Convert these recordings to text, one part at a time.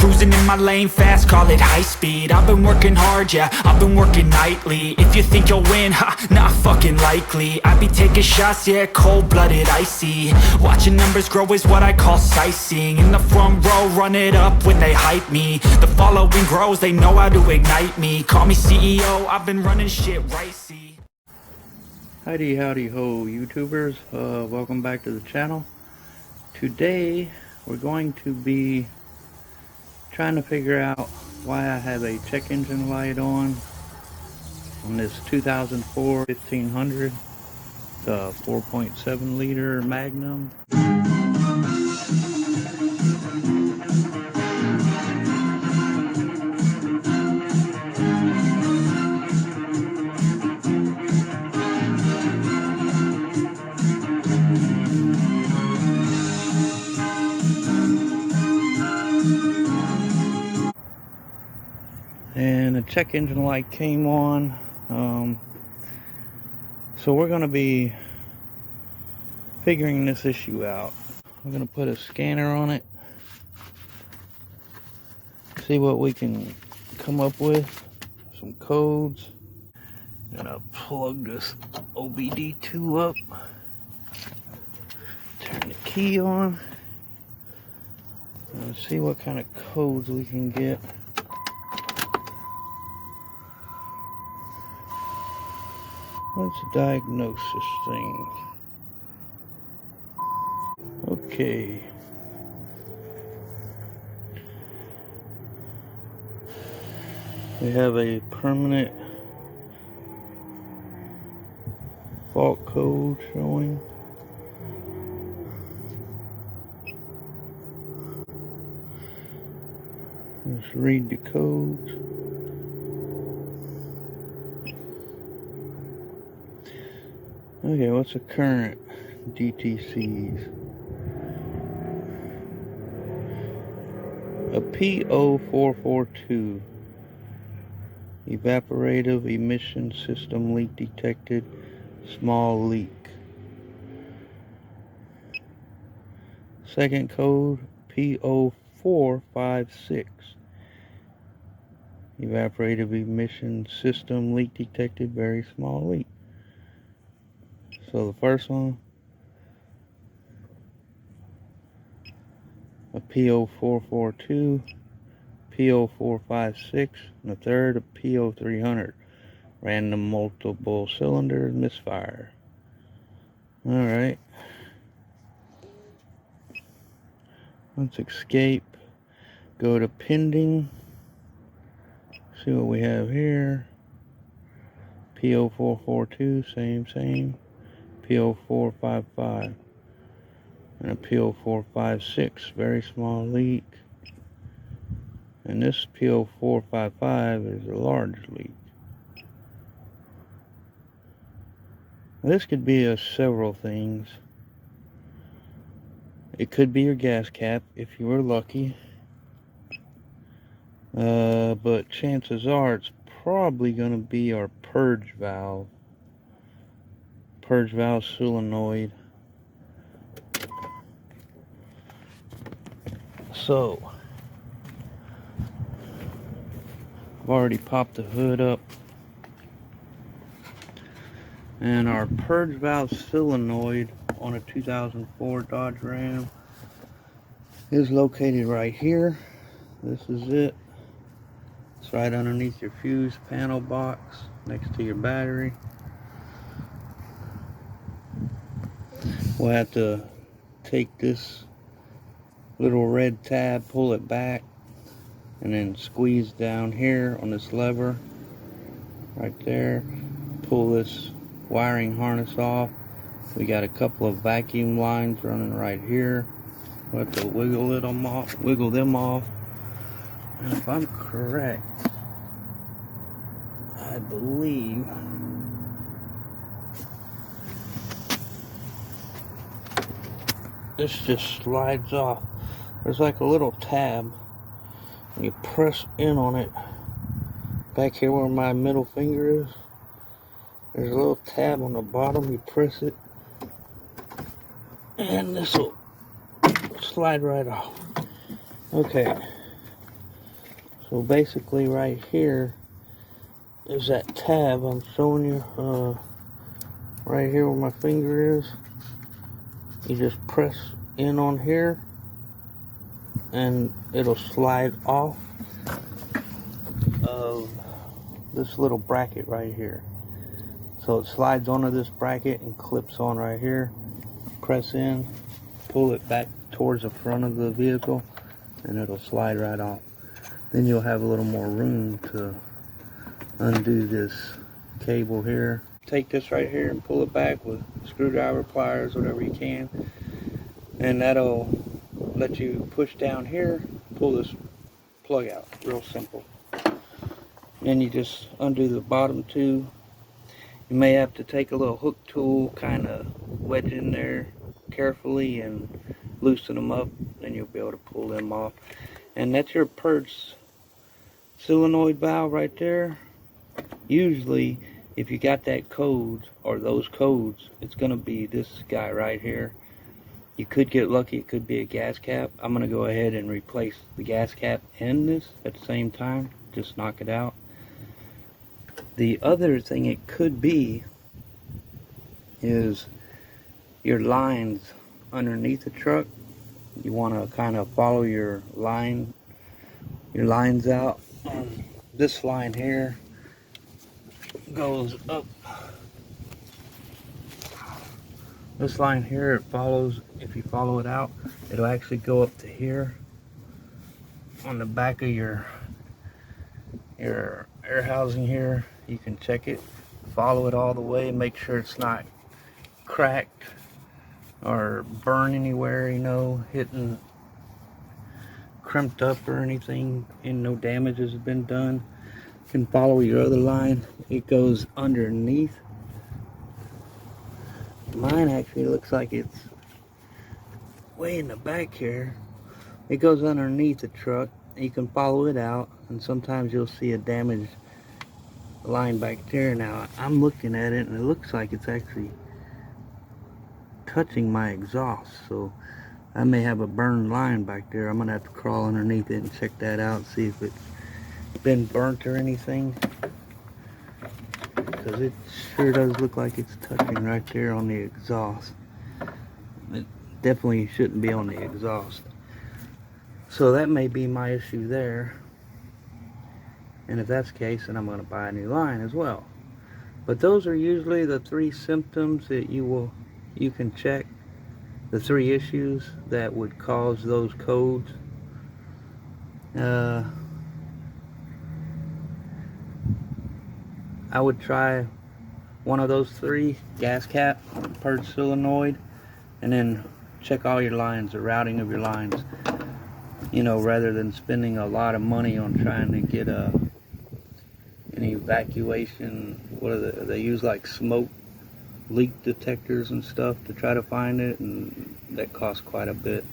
cruising in my lane fast, call it high speed. I've been working hard, yeah, I've been working nightly. If you think you'll win, ha, not fucking likely. I be taking shots, yeah, cold-blooded, icy. Watching numbers grow is what I call sightseeing. In the front row, run it up when they hype me. The following grows, they know how to ignite me. Call me CEO, I've been running shit right, see. Howdy ho YouTubers, welcome back to the channel. Today we're going to be trying to figure out why I have a check engine light on this 2004 1500, the 4.7 liter Magnum. And the check engine light came on, so we're going to be figuring this issue out. We're going to put a scanner on it, see what we can come up with, some codes. I'm going to plug this OBD2 up, turn the key on, and see what kind of codes we can get. Let's diagnose this thing. Okay. We have a permanent fault code showing. Let's read the codes. Okay, what's the current DTCs? A P0442 evaporative emission system leak detected, small leak. Second code P0456 evaporative emission system leak detected, very small leak. So the first one, a P0442, P0456, and the third a P0300, random multiple cylinders misfire. Alright, let's escape, go to pending, see what we have here. P0442, same. P0455 and a P0456, very small leak, and this P0455 is a large leak. Now, this could be several things. It could be your gas cap if you were lucky, but chances are it's probably going to be our purge valve solenoid. So I've already popped the hood up, and our purge valve solenoid on a 2004 Dodge Ram is located right here. This is it. It's right underneath your fuse panel box next to your battery. We'll have to take this little red tab, pull it back, and then squeeze down here on this lever right there. Pull this wiring harness off. We got a couple of vacuum lines running right here. We'll have to wiggle them off. And if I'm correct, I believe this just slides off. There's like a little tab. You press in on it. Back here where my middle finger is, there's a little tab on the bottom. You press it, and this will slide right off. Okay. So basically right here is that tab I'm showing you, right here where my finger is. You just press in on here and it'll slide off of this little bracket right here. So it slides onto this bracket and clips on right here. Press in, pull it back towards the front of the vehicle, and it'll slide right off. Then you'll have a little more room to undo this cable here. Take this right here and pull it back with screwdriver, pliers, whatever you can, and that'll let you push down here, pull this plug out. Real simple. Then you just undo the bottom two. You may have to take a little hook tool, kind of wedge in there carefully and loosen them up, then you'll be able to pull them off. And that's your purge solenoid valve right there. Usually if you got that code or those codes, it's going to be this guy right here. You could get lucky, it could be a gas cap. I'm going to go ahead and replace the gas cap and this at the same time, just knock it out. The other thing it could be is your lines underneath the truck. You want to kind of follow your lines out. This line here goes up. This line here, it follows, if you follow it out, it'll actually go up to here on the back of your air housing here. You can check it, follow it all the way, make sure it's not cracked or burn anywhere, you know, hitting crimped up or anything, and no damage has been done. You can follow your other line. It goes underneath. Mine actually looks like it's way in the back here. It goes underneath the truck. You can follow it out, and sometimes you'll see a damaged line back there. Now I'm looking at it and it looks like it's actually touching my exhaust, so I may have a burned line back there. I'm gonna have to crawl underneath it and check that out, see if it's been burnt or anything, because it sure does look like it's touching right there on the exhaust. It definitely shouldn't be on the exhaust, so that may be my issue there. And if that's the case, then I'm going to buy a new line as well. But those are usually the three symptoms that you can check, the three issues that would cause those codes. I would try one of those three: gas cap, purge solenoid, and then check all your lines, the routing of your lines. You know, rather than spending a lot of money on trying to get an evacuation, they use like smoke leak detectors and stuff to try to find it, and that costs quite a bit.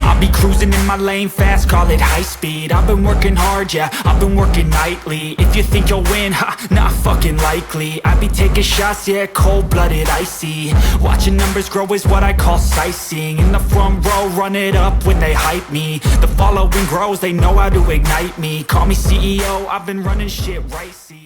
I'll be cruising in my lane fast, call it high speed. I've been working hard, yeah, I've been working nightly. If you think you'll win, not fucking likely. I be taking shots, yeah, cold-blooded, icy. Watching numbers grow is what I call sightseeing. In the front row, run it up when they hype me. The following grows, they know how to ignite me. Call me CEO, I've been running shit right, see.